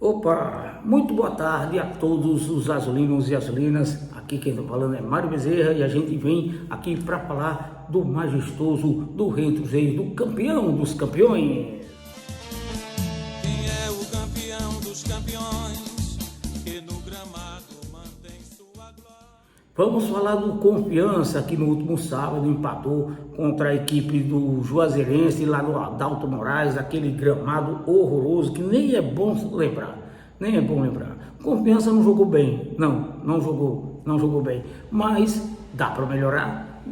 Opa, muito boa tarde a todos os azulinos e azulinas. Aqui quem está falando é Mário Bezerra e a gente vem aqui para falar do majestoso, do Rei dos Reis, do campeão dos campeões. Quem é o campeão dos campeões que no gramado mantém sua glória? Vamos falar do Confiança, que no último sábado empatou contra a equipe do Juazeirense, lá no Adalto Moraes, aquele gramado horroroso que nem é bom lembrar, Confiança não jogou bem, não jogou bem, mas dá para melhorar?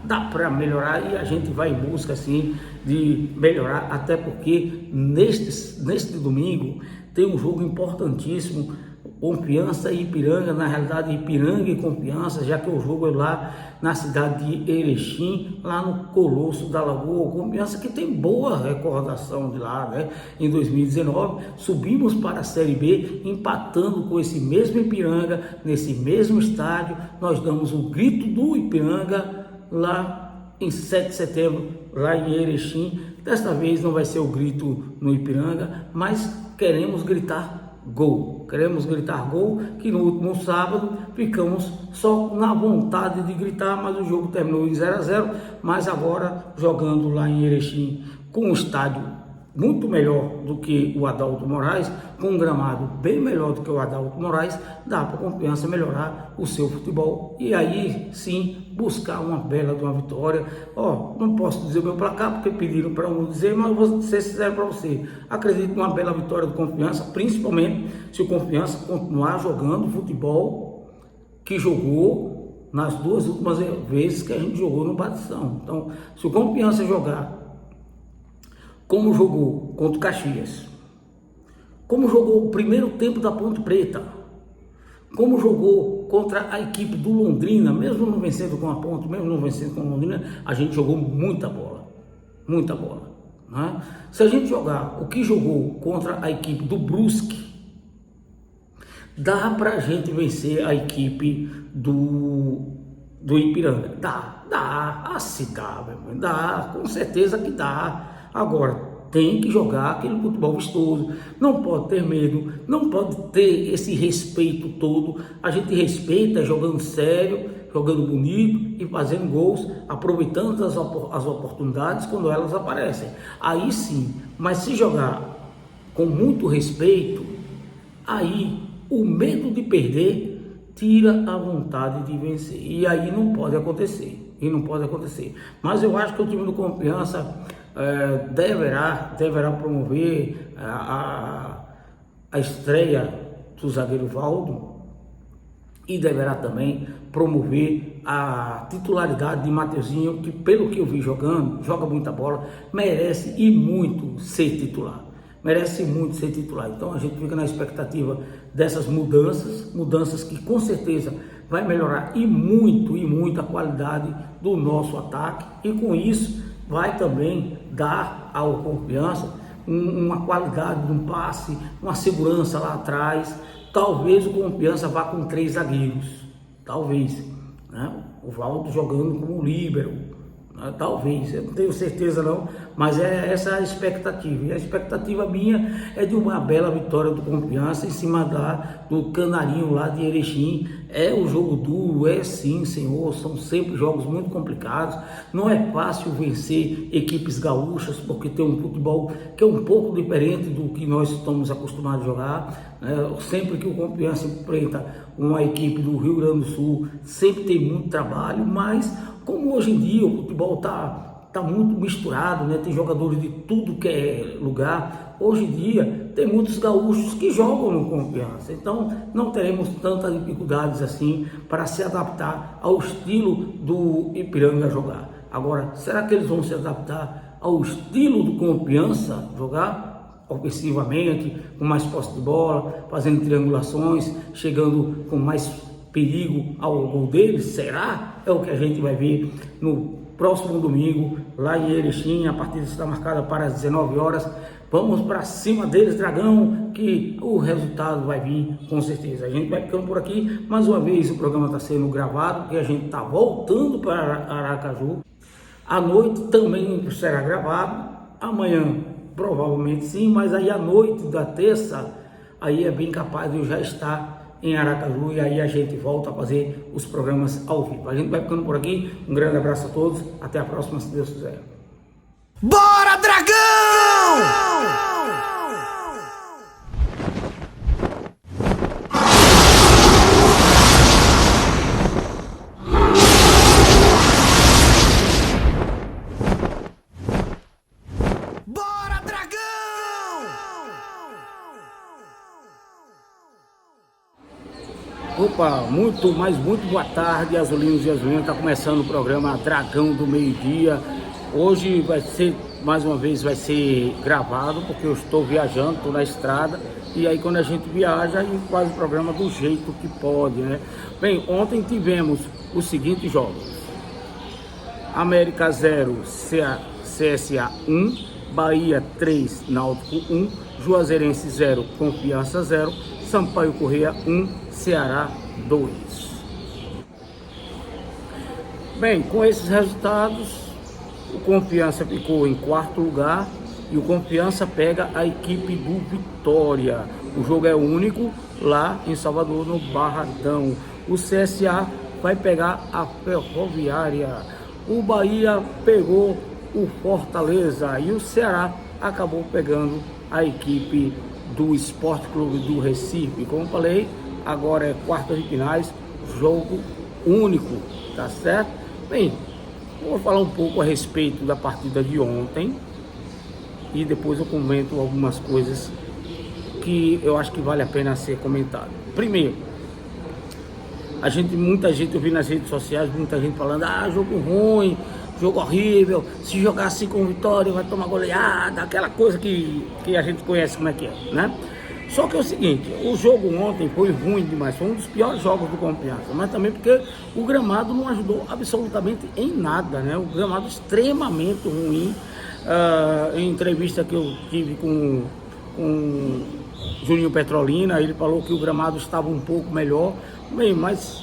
Dá para melhorar e a gente vai em busca assim de melhorar, até porque neste domingo tem um jogo importantíssimo, Confiança e Ipiranga, na realidade Ipiranga e Confiança, já que o jogo é lá na cidade de Erechim, lá no Colosso da Lagoa. Confiança que tem boa recordação de lá, né? Em 2019 subimos para a Série B, empatando com esse mesmo Ipiranga, nesse mesmo estádio. Nós damos o grito do Ipiranga lá em 7 de setembro, lá em Erechim. Desta vez não vai ser o grito no Ipiranga, mas queremos gritar gol, que no último sábado ficamos só na vontade de gritar, mas o jogo terminou em 0-0, mas agora jogando lá em Erechim, com um estádio muito melhor do que o Adalto Moraes, com um gramado bem melhor do que o Adalto Moraes, dá para Confiança melhorar o seu futebol e aí sim buscar uma bela de uma vitória. Não posso dizer o meu placar porque pediram para não dizer, mas vou ser sincero para você. Acredito numa bela vitória do Confiança, principalmente se o Confiança continuar jogando o futebol que jogou nas duas últimas vezes que a gente jogou no Batistão. Então, se o Confiança jogar como jogou contra o Caxias, como jogou o primeiro tempo da Ponte Preta, como jogou contra a equipe do Londrina, mesmo não vencendo com a Ponte, mesmo não vencendo com a Londrina, a gente jogou muita bola, né? Se a gente jogar o que jogou contra a equipe do Brusque, dá pra gente vencer a equipe do Ipiranga, dá, com certeza que dá. Agora, tem que jogar aquele futebol vistoso, não pode ter medo, não pode ter esse respeito todo. A gente respeita jogando sério, jogando bonito e fazendo gols, aproveitando as oportunidades quando elas aparecem. Aí sim, mas se jogar com muito respeito, aí o medo de perder tira a vontade de vencer. E aí não pode acontecer. Mas eu acho que o time do Confiança deverá promover a estreia do zagueiro Valdo e deverá também promover a titularidade de Mateuzinho, que pelo que eu vi jogando, joga muita bola, merece muito ser titular. Então a gente fica na expectativa dessas mudanças que com certeza vai melhorar e muito a qualidade do nosso ataque, e com isso vai também dar ao Confiança uma qualidade de um passe, uma segurança lá atrás. Talvez o Confiança vá com 3 zagueiros, né? O Valdo jogando como líbero, né? Talvez, eu não tenho certeza não, mas é essa a expectativa. E a expectativa minha é de uma bela vitória do Confiança em cima do Canarinho lá de Erechim. É um jogo duro, é sim, senhor, são sempre jogos muito complicados. Não é fácil vencer equipes gaúchas, porque tem um futebol que é um pouco diferente do que nós estamos acostumados a jogar, né? Sempre que o Confiança enfrenta uma equipe do Rio Grande do Sul, sempre tem muito trabalho, mas como hoje em dia o futebol está muito misturado, né? Tem jogadores de tudo que é lugar. Hoje em dia tem muitos gaúchos que jogam no Confiança, então não teremos tantas dificuldades assim para se adaptar ao estilo do Ipiranga jogar. Agora, será que eles vão se adaptar ao estilo do Confiança jogar ofensivamente, com mais posse de bola, fazendo triangulações, chegando com mais perigo ao gol deles? Será? É o que a gente vai ver no próximo domingo, lá em Erechim. A partida está marcada para as 19 horas. Vamos para cima deles, Dragão, que o resultado vai vir com certeza. A gente vai ficando por aqui. Mais uma vez o programa está sendo gravado, porque a gente está voltando para Aracaju. À noite também será gravado. Amanhã provavelmente sim, mas aí à noite da terça aí é bem capaz de eu já estar em Aracaju e aí a gente volta a fazer os programas ao vivo. A gente vai ficando por aqui, um grande abraço a todos, até a próxima, se Deus quiser. Bora, Dragão! Opa, muito boa tarde, azulinos e azulinas. Está começando o programa Dragão do Meio-Dia. Hoje vai ser, mais uma vez, vai ser gravado, porque eu estou viajando, estou na estrada. E aí quando a gente viaja, a gente faz o programa do jeito que pode, né? Bem, ontem tivemos os seguintes jogos: América 0, CSA 1, Bahia 3, Náutico 1, Juazeirense 0, Confiança 0, Sampaio Corrêa 1, Ceará 2. Bem, com esses resultados, o Confiança ficou em quarto lugar e o Confiança pega a equipe do Vitória. O jogo é único lá em Salvador, no Barradão. O CSA vai pegar a Ferroviária. O Bahia pegou o Fortaleza e o Ceará acabou pegando a equipe do Esporte Clube do Recife. Como eu falei, agora é quartas de finais, jogo único, tá certo? Bem, vou falar um pouco a respeito da partida de ontem e depois eu comento algumas coisas que eu acho que vale a pena ser comentado. Primeiro, muita gente, eu vi nas redes sociais, muita gente falando, jogo ruim, jogo horrível, se jogar assim com Vitória vai tomar goleada, aquela coisa que a gente conhece como é que é, né? Só que é o seguinte, o jogo ontem foi ruim demais, foi um dos piores jogos do Confiança, mas também porque o gramado não ajudou absolutamente em nada, né? O gramado extremamente ruim. Em entrevista que eu tive com Juninho Petrolina, ele falou que o gramado estava um pouco melhor. Bem, mas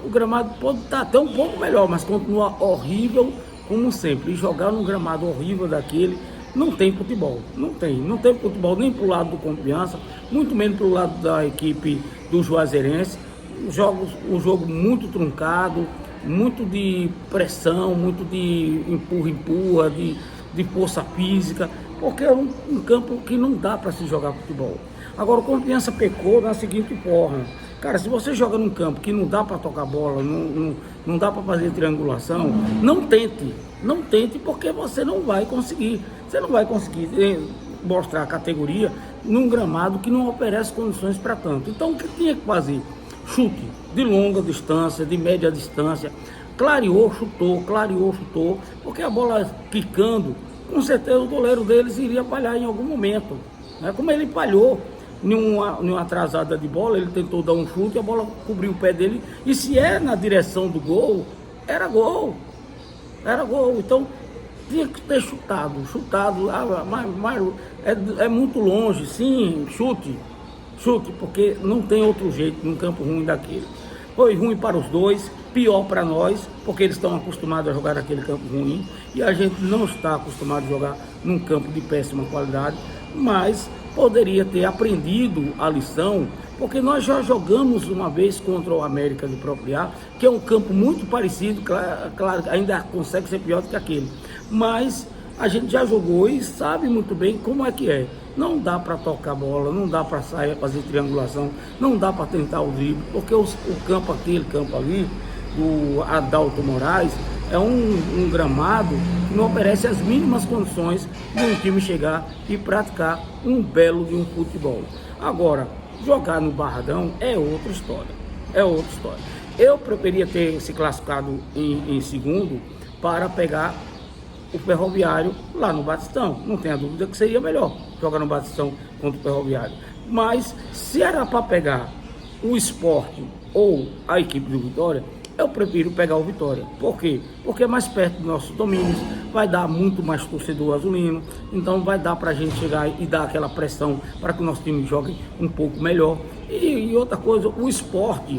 o gramado pode estar até um pouco melhor, mas continua horrível como sempre. E jogar num gramado horrível daquele, não tem futebol, não tem futebol nem pro lado do Confiança, muito menos pro lado da equipe do Juazeirense. Um jogo muito truncado, muito de pressão, muito de empurra, de força física, porque é um campo que não dá para se jogar futebol. Agora o Confiança pecou da seguinte forma: cara, se você joga num campo que não dá para tocar bola, não dá para fazer triangulação, não tente, porque você não vai conseguir. Você não vai conseguir mostrar a categoria num gramado que não oferece condições para tanto. Então o que tinha que fazer? Chute de longa distância, de média distância. Clareou, chutou, porque a bola quicando, com certeza o goleiro deles iria falhar em algum momento, né? Como ele falhou numa atrasada de bola, ele tentou dar um chute, a bola cobriu o pé dele, e se é na direção do gol, era gol. Então tinha que ter chutado, mas é muito longe, sim, chute, porque não tem outro jeito num campo ruim daquele. Foi ruim para os dois, pior para nós, porque eles estão acostumados a jogar naquele campo ruim e a gente não está acostumado a jogar num campo de péssima qualidade, mas poderia ter aprendido a lição, porque nós já jogamos uma vez contra o América de Propriá, que é um campo muito parecido, claro, ainda consegue ser pior do que aquele, mas a gente já jogou e sabe muito bem como é que é. Não dá para tocar bola, não dá para sair, fazer triangulação, não dá para tentar o drible, porque aquele campo ali, do Adalto Moraes, é um gramado que não oferece as mínimas condições de um time chegar e praticar um belo de um futebol. Agora, jogar no Barradão é outra história. Eu preferia ter se classificado em segundo para pegar o Ferroviário lá no Batistão. Não tenha dúvida que seria melhor jogar no Batistão contra o Ferroviário. Mas se era para pegar o Sport ou a equipe do Vitória, eu prefiro pegar o Vitória. Por quê? Porque é mais perto dos nossos domínios, vai dar muito mais torcedor azulino, então vai dar para a gente chegar e dar aquela pressão para que o nosso time jogue um pouco melhor. E outra coisa, o Sport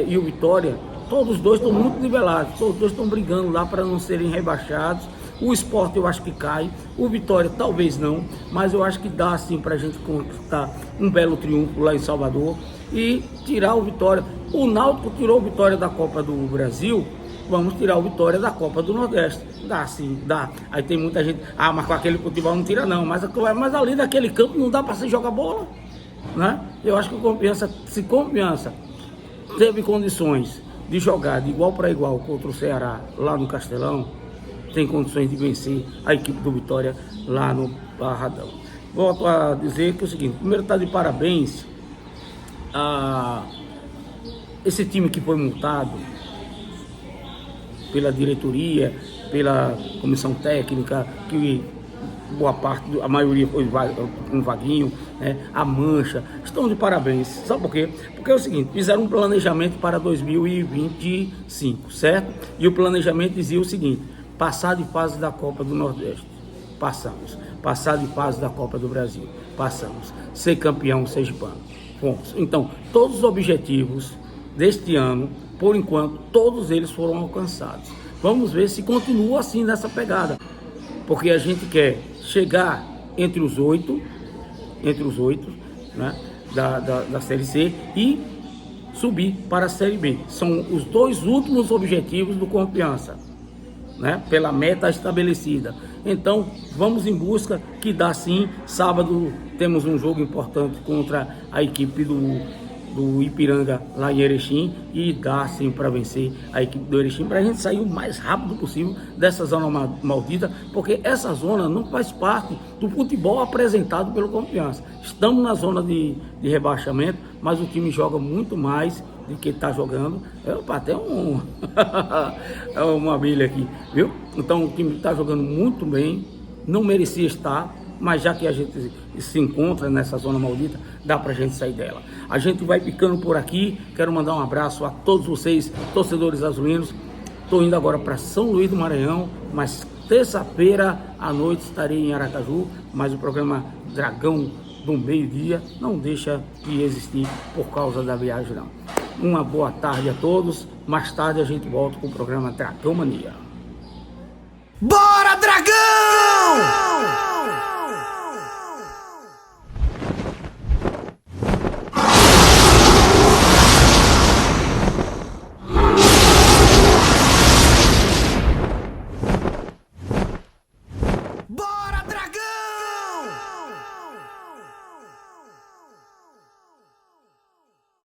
e o Vitória, todos os dois estão muito nivelados, todos os dois estão brigando lá para não serem rebaixados, O Sport eu acho que cai, o Vitória talvez não, mas eu acho que dá sim para a gente conquistar um belo triunfo lá em Salvador e tirar o Vitória. O Náutico tirou o Vitória da Copa do Brasil, vamos tirar o Vitória da Copa do Nordeste. Dá sim, dá. Aí tem muita gente, mas com aquele futebol não tira não, mas ali daquele campo não dá para se jogar bola, né? Eu acho que o Confiança, se Confiança teve condições de jogar de igual para igual contra o Ceará lá no Castelão, tem condições de vencer a equipe do Vitória lá no Barradão. Volto a dizer que é o seguinte, primeiro está de parabéns a esse time que foi multado pela diretoria, pela comissão técnica, que boa parte, a maioria foi um Vaguinho, né? A Mancha, estão de parabéns. Sabe por quê? Porque é o seguinte, fizeram um planejamento para 2025, certo? E o planejamento dizia o seguinte, passar de fase da Copa do Nordeste, passamos. Passar de fase da Copa do Brasil, passamos. Ser campeão sergipano, fomos. Então, todos os objetivos deste ano, por enquanto, todos eles foram alcançados. Vamos ver se continua assim nessa pegada, porque a gente quer chegar entre os oito, né, da Série C e subir para a Série B. São os dois últimos objetivos do Confiança, né, pela meta estabelecida. Então, vamos em busca, que dá sim. Sábado temos um jogo importante contra a equipe do Ipiranga lá em Erechim, e dá sim para vencer a equipe do Erechim, para a gente sair o mais rápido possível dessa zona maldita, porque essa zona não faz parte do futebol apresentado pelo Confiança. Estamos na zona de rebaixamento, mas o time joga muito mais do que está jogando. Até é uma abelha aqui, viu? Então o time está jogando muito bem, não merecia estar, mas já que a gente se encontra nessa zona maldita, dá pra gente sair dela. A gente vai ficando por aqui. Quero mandar um abraço a todos vocês, torcedores azulinos. Estou indo agora para São Luís do Maranhão, mas terça-feira à noite estarei em Aracaju, mas o programa Dragão do Meio-Dia não deixa de existir por causa da viagem, não. Uma boa tarde a todos. Mais tarde a gente volta com o programa Dragão Mania. Bora, Dragão!